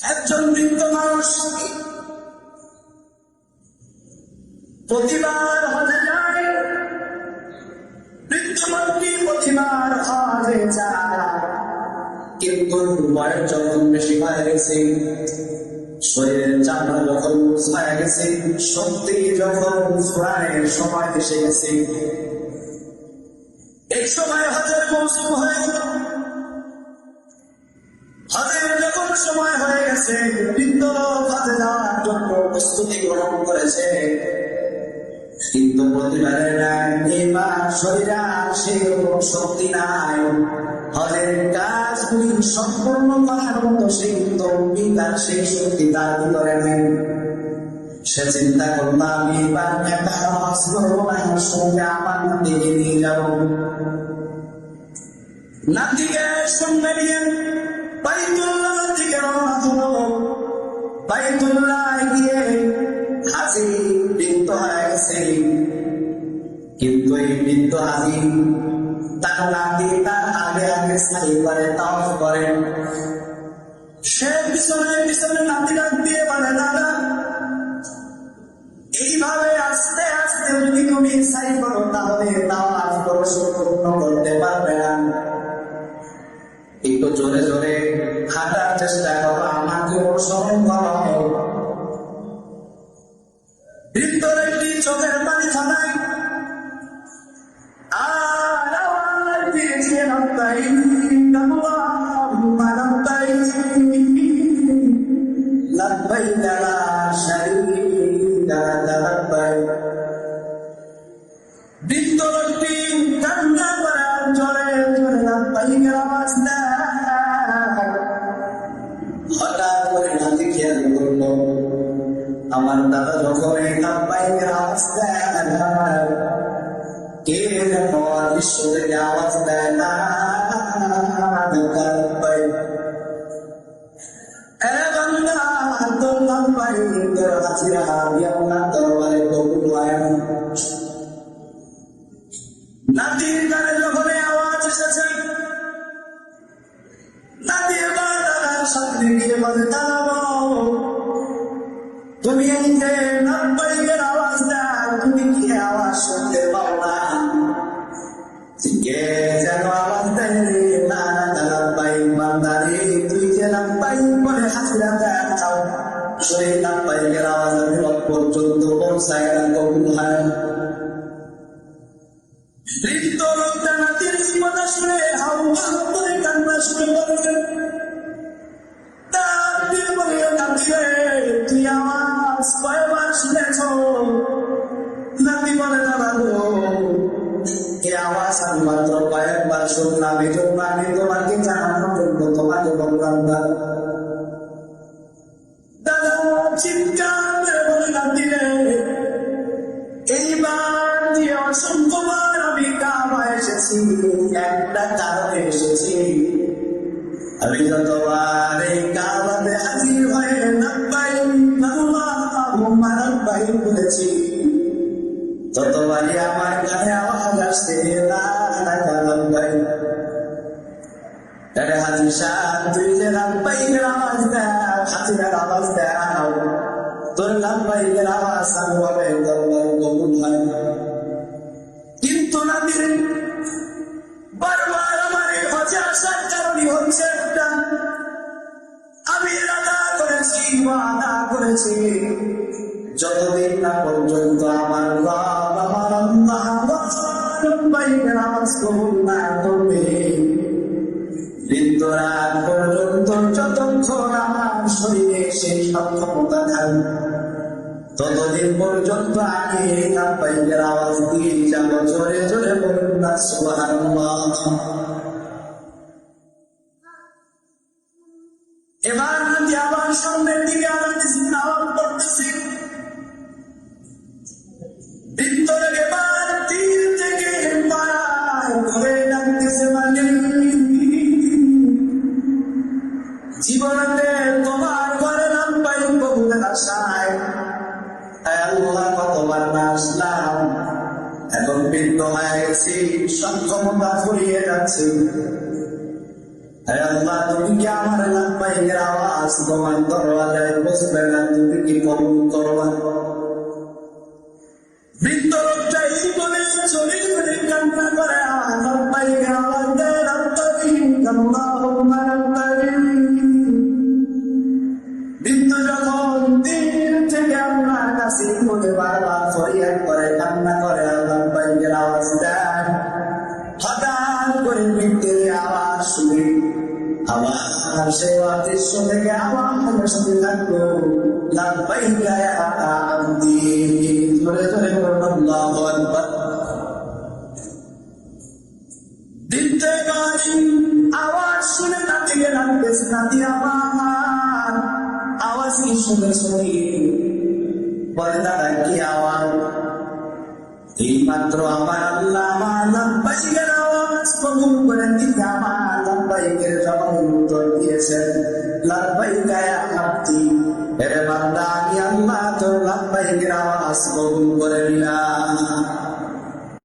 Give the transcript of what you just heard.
একজন বৃদ্ধ মানুষ প্রতিবার হজে যায়, বৃদ্ধ মানুষটি প্রতিবার হজে যায়, কিন্তু বয়স যখন বেশি হয়ে গেছে, শরীরের চামড়া যখন হয়ে গেছে, শক্তি যখন ফুরানের সময় এসে গেছে, এই সময় হজের মৌসুম হয়ে গেল। হজের যখন সময় হয়ে গেছে, বৃদ্ধ লোক হজে যাওয়ার জন্য প্রস্তুতি গ্রহণ করেছে, কিন্তু প্রতিবারের ন্যায় এবার শরীরে আর সেই রকম শক্তি নাই। হজের কাজগুলি সম্পূর্ণ করার মতো সেই তৌফিক আর সেই শক্তি তার ভিতরে নেই। সে চিন্তা করল, আমি এবার হজ করবো না, সঙ্গে আমার নাতিকে নিয়ে যাব। নাতিকে সঙ্গে নিয়ে বাইতুল্লাহ থেকে রওনা হলো। বাইতুল্লাহ গিয়ে হাজি বৃদ্ধ হয়ে গেছে, কিন্তু এই বৃদ্ধ হাজি তার নাতি তার আগে আগে সাই করে তাওয়াফ করেন। সে পিছনে পিছনে নাতি ডাক দিয়ে বলে, দাদা এইভাবে আস্তে আস্তে যদি তুমি সাই করো তাহলে তাওয়াফ সম্পূর্ণ করতে পারবে না। একটু জোরে জোরে হাঁটার চেষ্টা করো, আমাকে অনুসরণ করো। বৃদ্ধর একটি চোখের পানি থামায়, আর আওয়াজ দিয়েছে লব্বাইক আল্লাহুম্মা লব্বাইক লব্বাইক লা শারীকা লাক লব্বাইক। বৃদ্ধ লোকটি কান্না করে জোরে জোরে লব্বাইকের আওয়াজ দেয়। হঠাৎ করে নাতি খেয়াল করলো, আমার দাদা যখন এই লব্বাইকের আওয়াজ দেয়, কে যেন দৃশ্য থেকে আওয়াজ দেয় না, হাজিরা আমি আপনার দরবারে কবুল হয় না। নাতির গানে যখন আওয়াজ এসেছে, নাতি এবার দাদার সামনে গিয়ে বলে, দাঁড়াবো, তুমি এই যে লব্বাইকের আওয়াজ দাও, তুমি কি আওয়াজ শুনতে পাও না? কে যেন আওয়াজ দেয়, না লব্বাইক বান্দারে, তুই যে লব্বাইক বলে হাজিরা দেখাও, সেই লব্বাইকের আওয়াজ আমি পর্যন্ত পৌঁছায় না, কবুল হয় না। বৃদ্ধ লোকটা নাতির কথা শুনে হাওয়া করে কান্না শুরু করলেন। তার দিয়ে বলে, নাতিরে তুই আওয়াজ কয়বার শুনেছ? নাতি বলে, দাদা গো, এই আওয়াজ আমি মাত্র কয়েকবার শুনলাম, এই জন্য আমি তোমাকে জানানোর জন্য তোমাকে বললাম। দাদা চিৎকার করে বলে, নাতিরে এইবার যে অসংখ্যবার আমি কাবায় এসেছি, একটা কারণে এসেছি। আমি যতবার এই কাবাতে হাজির হয়ে লব্বাইক আল্লাহুম্মা লব্বাইক বলেছি, ততবারই আমার কানে আওয়াজ আসছে, লা ইলাহা লব্বাইক। আরে হাজি সাহেব, তুই যে লব্বাইকের আওয়াজ দাও, হাজিরার আওয়াজ দাও, তোর লব্বাইকের আওয়াজ হবে, কবুল হয়। কিন্তু নাতির বারবার আমার এই হজে আসার কারণই হচ্ছে একটা, আমি আদা করেছি, ওয়াদা করেছি, যতদিন না পর্যন্ত আমার রব আমার আল্লাহ লব্বাইকের আওয়াজ কবুল না করবে, মৃত্যুরাত পর্যন্ত যতক্ষণ আমার শরীরে সেই সক্ষমতা থাকবে, ততদিন পর্যন্ত আগে লব্বাইকের আওয়াজ দিয়ে যাব। জোরে জোরে বলুন না সুবহানাল্লাহ। এবার নাতি আবার সামনের দিকে আওয়াজ করতেছি, ভিতরে এবার তীর থেকে পাড়ায় ধরে ডাকতেছে, মানে জীবনে তোমার ঘরে লব্বাইক কবুলের আশায় আল্লাহ কতবার না আসলাম, এখন বৃদ্ধ হয়ে গেছি, সক্ষমতা ফুরিয়ে যাচ্ছে, হে আল্লাহ, তুমি কি আমার লাব্বাইকের আওয়াজ তোমার দরওয়াজায় বসবে না? তুমি কি কবুল করবা? বৃদ্ধ লোকটা এই বলে চলে চলে কান্না করে আর লাব্বাইকের আওয়াজ দেয়, লাব্বাইক আল্লাহুম্মা লাব্বাইক। বৃদ্ধ যখন দিন থেকে আল্লাহর কাছে বলে বারবার ফরিয়াদ করে কান্না করে আর লাব্বাইকের আওয়াজ দেয়, হঠাৎ করে বৃদ্ধের আওয়াজ শুনে আবার সে অদৃশ্য থেকে আবার শুনতে থাকলো, লাব্বাইকা ইয়া আবদি। জোরে জোরে বলুন আল্লাহু আকবার। বৃদ্ধের আওয়াজ শুনে তার থেকে লাগতেছে, নাতি আমার আওয়াজ কি শুনে শুনি? বলে, দাদা কি আওয়াজ? এই মাত্র আমার আল্লাহ আমার লাব্বাইকের আওয়াজ কবুল করে দিতে আমার লাব্বাইকের জবাব উত্তর দিয়েছেন, লাব্বাইকা ইয়া আবদি। এরে বান্দা, আমি আল্লাহ তোর লাব্বাইকের আওয়াজ কবুল করে নিলাম।